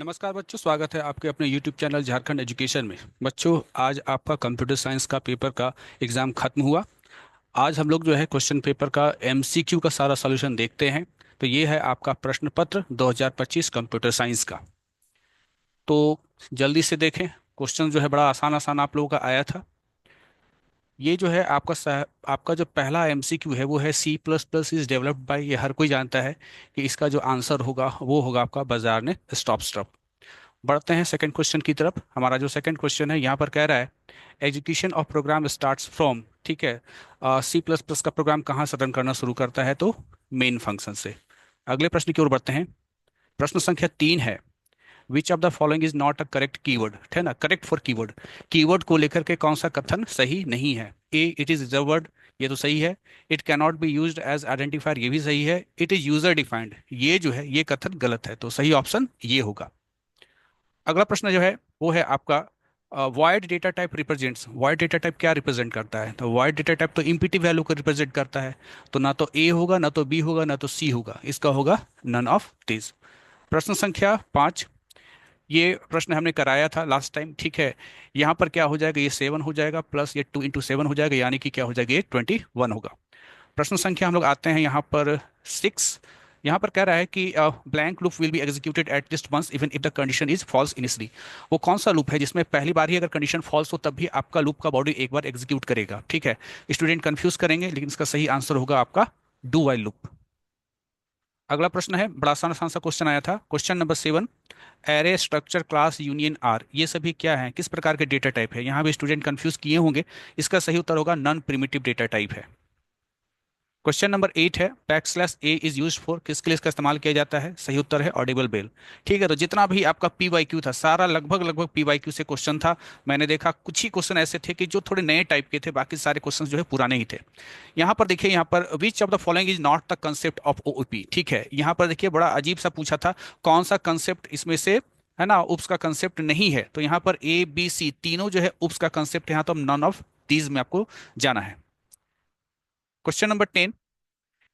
नमस्कार बच्चों, स्वागत है आपके अपने YouTube चैनल झारखंड एजुकेशन में। बच्चों, आज आपका कंप्यूटर साइंस का पेपर का एग्ज़ाम खत्म हुआ। आज हम लोग जो है क्वेश्चन पेपर का MCQ का सारा सॉल्यूशन देखते हैं। तो ये है आपका प्रश्न पत्र 2025 कंप्यूटर साइंस का। तो जल्दी से देखें। क्वेश्चन जो है बड़ा आसान आसान आप लोगों का आया था। ये जो है आपका जो पहला MCQ है वो है C++ इज डेवलप्ड बाय। ये हर कोई जानता है कि इसका जो आंसर होगा वो होगा आपका बाजार ने स्टॉप स्टॉप। बढ़ते हैं सेकंड क्वेश्चन की तरफ। हमारा जो सेकंड क्वेश्चन है यहाँ पर कह रहा है execution of program starts from. ठीक है, C++ का प्रोग्राम कहाँ से रन करना शुरू करता है? तो मेन फंक्शन से। अगले प्रश्न की ओर बढ़ते हैं। प्रश्न संख्या 3 है, which of the following is not a correct keyword. है ना, करेक्ट फॉर कीवर्ड। कीवर्ड को लेकर के कौन सा कथन सही नहीं है? ए, इट इज रिजर्व्ड, ये तो सही है। It cannot be used as identifier, ये भी सही है। इट इज यूजर डिफाइंड, ये जो है ये कथन गलत है। तो सही ऑप्शन ये होगा। अगला प्रश्न जो है वो है आपका void data type represents. Void data type क्या रिप्रेजेंट करता है? तो वॉइड डेटा टाइप तो इम्पिटी वैल्यू को रिप्रेजेंट करता है। तो ना तो ए होगा, ना तो बी होगा, ना तो सी होगा। इसका होगा नन ऑफ दिस। प्रश्न संख्या 5। ये प्रश्न हमने कराया था लास्ट टाइम। ठीक है, यहाँ पर क्या हो जाएगा? ये 7 हो जाएगा प्लस ये 2 × 7 हो जाएगा, यानी कि क्या हो जाएगा? ये 21 होगा। प्रश्न संख्या हम लोग आते हैं यहाँ पर 6। यहाँ पर कह रहा है कि blank loop will be executed at least once even if the condition is false initially. वो कौन सा लूप है जिसमें पहली बार ही अगर कंडीशन फॉल्स हो तब भी आपका लूप का बॉडी एक बार एग्जीक्यूट करेगा? ठीक है, स्टूडेंट कंफ्यूज करेंगे, लेकिन इसका सही आंसर होगा आपका डू वाइल लूप। अगला प्रश्न है, बड़ा आसान आसान सा क्वेश्चन आया था, question number 7। Array, structure, class, union, are, ये सभी क्या है, किस प्रकार के डेटा टाइप है? यहाँ भी स्टूडेंट कंफ्यूज किए होंगे। इसका सही उत्तर होगा नॉन प्रिमिटिव डेटा टाइप है। क्वेश्चन नंबर 8 है, \a इज यूज फॉर, किसके लिए इसका इस्तेमाल किया जाता है? सही उत्तर है ऑडिबल बेल। ठीक है, तो जितना भी आपका PYQ था सारा लगभग लगभग PYQ से क्वेश्चन था। मैंने देखा कुछ ही क्वेश्चन ऐसे थे कि जो थोड़े नए टाइप के थे, बाकी सारे क्वेश्चन जो है पुराने ही थे। यहाँ पर देखिए, यहाँ पर विच of the following is not the concept of OOP। ठीक है, यहाँ पर देखिए बड़ा अजीब सा पूछा था, कौन सा कंसेप्ट इसमें से है ना उप्स का कंसेप्ट नहीं है? तो यहाँ पर ABC तीनों जो है उप्स का कंसेप्ट है। यहाँ तो नॉन ऑफ दीज में आपको जाना है। Question number 10,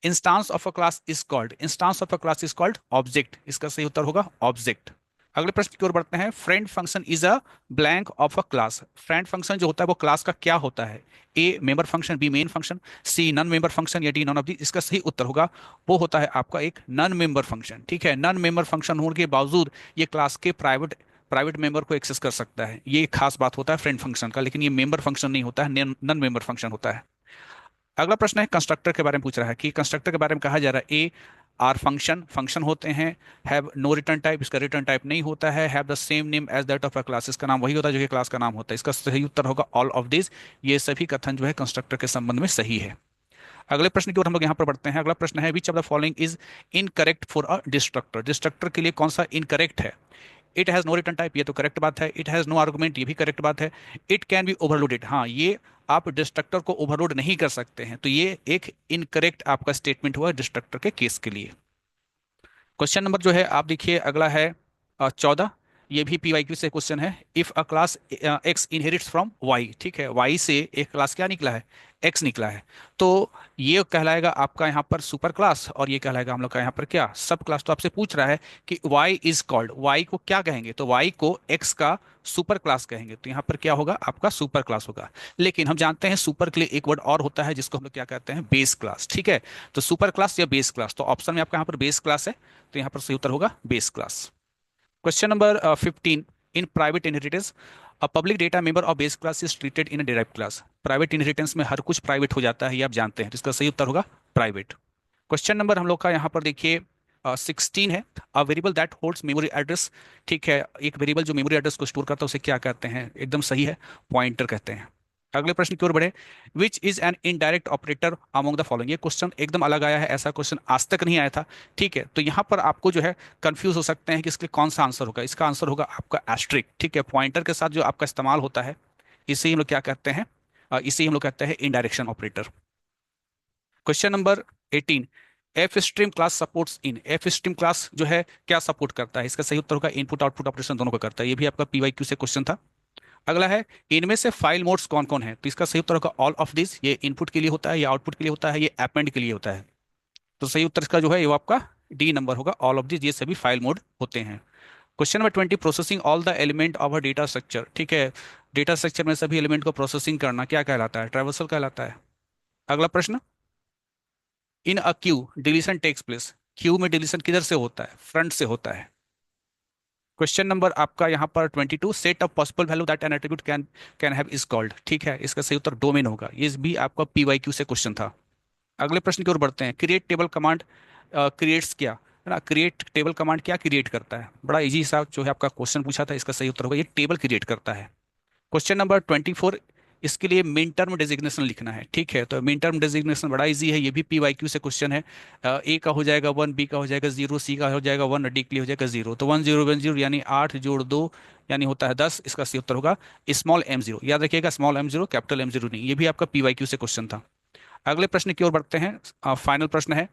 instance of a class is called. Instance of a class is called object. इसका सही उत्तर होगा ऑब्जेक्ट। अगले प्रश्न की ओर बढ़ते हैं। Friend function is a blank of a class. Friend function जो होता है वो क्लास का क्या होता है? A, member function, B, main function, C, non member function, या डी, नॉन ऑफ दी। इसका सही उत्तर होगा वो होता है आपका एक नॉन मेंबर फंक्शन। ठीक है, नॉन मेंबर फंक्शन होने के बावजूद ये क्लास के प्राइवेट प्राइवेट मेंबर को एक्सेस कर सकता है। ये एक खास बात होता है फ्रेंड फंक्शन का, लेकिन ये मेंबर फंक्शन नहीं होता है, नॉन मेंबर फंक्शन होता है। अगला प्रश्न है कंस्ट्रक्टर के बारे में पूछ रहा है कि कंस्ट्रक्टर के बारे में कहा जा रहा है। ए, आर फंक्शन फंक्शन होते हैं। हैव नो रिटर्न टाइप, इसका रिटर्न टाइप नहीं होता है। Have the same name as that of a class, इसका नाम वही होता है जो कि क्लास का नाम होता है। इसका सही उत्तर होगा ऑल ऑफ दिस। ये सभी कथन जो है कंस्ट्रक्टर के संबंध में सही है। अगले प्रश्न की ओर हम लोग यहाँ पर बढ़ते हैं। अगला प्रश्न है, which of the following is incorrect for a destructor. Destructor के लिए कौन सा इनकरेक्ट है? It has no return type, ये तो करेक्ट बात है। इट हैज़ नो आर्गुमेंट, ये भी करेक्ट बात है। इट कैन बी ओवरलोडेड, हाँ, ये आप डिस्ट्रक्टर को ओवरलोड नहीं कर सकते हैं। तो ये एक इनकरेक्ट आपका स्टेटमेंट हुआ डिस्ट्रक्टर के केस के लिए। क्वेश्चन नंबर जो है आप देखिए अगला है 14। ये भी PYQ से क्वेश्चन है। If a class X inherits from Y। ठीक है, Y से एक क्लास क्या निकला है? X निकला है। तो ये कहलाएगा आपका यहाँ पर सुपर क्लास, और ये कहलाएगा हम लोग का यहाँ पर क्या? सब क्लास। तो आपसे पूछ रहा है कि Y इज कॉल्ड, Y को क्या कहेंगे? तो Y को X का सुपर क्लास कहेंगे। तो यहाँ पर क्या होगा? आपका सुपर क्लास होगा। लेकिन हम जानते हैं सुपर के लिए एक वर्ड और होता है जिसको हम लोग क्या कहते हैं? Base class. ठीक है, तो सुपर क्लास या बेस क्लास, तो ऑप्शन में आपका यहाँ पर बेस क्लास है। तो यहाँ पर सही उत्तर होगा base class. Question number 15, in private inheritance a public data member of base class is treated in derived class. Private inheritance में हर कुछ प्राइवेट हो जाता है, ये आप जानते हैं। तो इसका सही उत्तर होगा प्राइवेट। क्वेश्चन नंबर हम लोग का यहाँ पर देखिए 16 है, a variable that holds memory address. ठीक है, एक वेरिएबल जो मेमोरी एड्रेस को स्टोर करता है उसे क्या कहते हैं? एकदम सही है, पॉइंटर कहते हैं। अगले प्रश्न की ओर बढ़े। Which is an indirect operator among the following. ये क्वेश्चन एकदम अलग आया है, ऐसा क्वेश्चन आज तक नहीं आया था। ठीक है, तो यहाँ पर आपको जो है कंफ्यूज हो सकते हैं कि इसके लिए कौन सा आंसर होगा। इसका आंसर होगा आपका एस्ट्रिक। ठीक है, पॉइंटर के साथ जो आपका इस्तेमाल होता है इसे हम लोग क्या कहते हैं? इसे हम लोग कहते हैं indirection operator. Question number 18, F stream class supports in. F stream class जो है क्या सपोर्ट करता है? इसका सही उत्तर होगा इनपुट आउटपुट ऑपरेशन दोनों को करता है। ये भी आपका PYQ से क्वेश्चन था। अगला है, इनमें से फाइल मोड्स कौन कौन है? तो इसका सही उत्तर होगा ऑल ऑफ दिस। ये इनपुट के लिए होता है, ये आउटपुट के लिए होता है, ये अपेंड के लिए होता है। तो सही उत्तर इसका जो है वो आपका D नंबर होगा, ऑल ऑफ दिस। ये सभी फाइल मोड होते हैं। Question number 20, processing all the element of a data structure. ठीक है, डेटा स्ट्रक्चर में सभी एलिमेंट को प्रोसेसिंग करना क्या कहलाता है? ट्रैवर्सल कहलाता है। अगला प्रश्न, in a queue deletion takes place. Queue में डिलीशन किधर से होता है? फ्रंट से होता है। क्वेश्चन नंबर आपका यहाँ पर 22, set of possible value that N attribute can can have is called. ठीक है, इसका सही उत्तर डोमेन होगा। ये भी आपका पीवाईक्यू से क्वेश्चन था। अगले प्रश्न की ओर बढ़ते हैं। क्रिएट टेबल कमांड क्रिएट्स क्या, है ना? क्रिएट टेबल कमांड क्या क्रिएट करता है? बड़ा इजी सा जो है आपका क्वेश्चन पूछा था, इसका सही उत्तर होगा ये टेबल क्रिएट करता है। क्वेश्चन नंबर 24, इसके लिए मिन टर्म डेजिग्नेशन लिखना है। ठीक है, तो मिन टर्म डेजिग्नेशन बड़ा इजी है, ये भी पीवाईक्यू से क्वेश्चन है। ए का हो जाएगा 1, बी का हो जाएगा 0, सी का हो जाएगा 1 और डी के लिए हो जाएगा 0। तो 1010 यानी 8 जोड़ 2 यानी होता है 10। इसका सही उत्तर होगा स्मॉल m0। याद रखिएगा, स्मॉल m0 कैपिटल M0 नहीं। ये भी आपका पीवाईक्यू से क्वेश्चन था। अगले प्रश्न की ओर बढ़ते हैं। फाइनल प्रश्न है,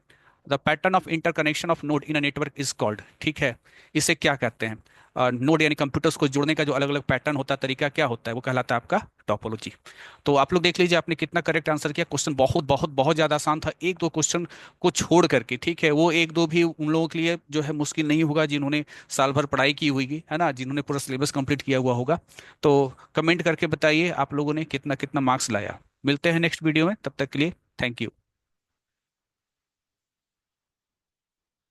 the pattern of interconnection of node in a network is called. ठीक है, इसे क्या कहते हैं? नोड यानी कंप्यूटर्स को जोड़ने का जो अलग अलग पैटर्न होता है, तरीका क्या होता है, वो कहलाता है आपका टोपोलॉजी। तो आप लोग देख लीजिए आपने कितना करेक्ट आंसर किया। क्वेश्चन बहुत बहुत बहुत ज़्यादा आसान था, एक दो क्वेश्चन को छोड़ करके। ठीक है, वो एक दो भी उन लोगों के लिए जो है मुश्किल नहीं होगा जिन्होंने साल भर पढ़ाई की हुई है ना, जिन्होंने पूरा सिलेबस कंप्लीट किया हुआ होगा। तो कमेंट करके बताइए आप लोगों ने कितना कितना मार्क्स लाया। मिलते हैं नेक्स्ट वीडियो में, तब तक के लिए थैंक यू।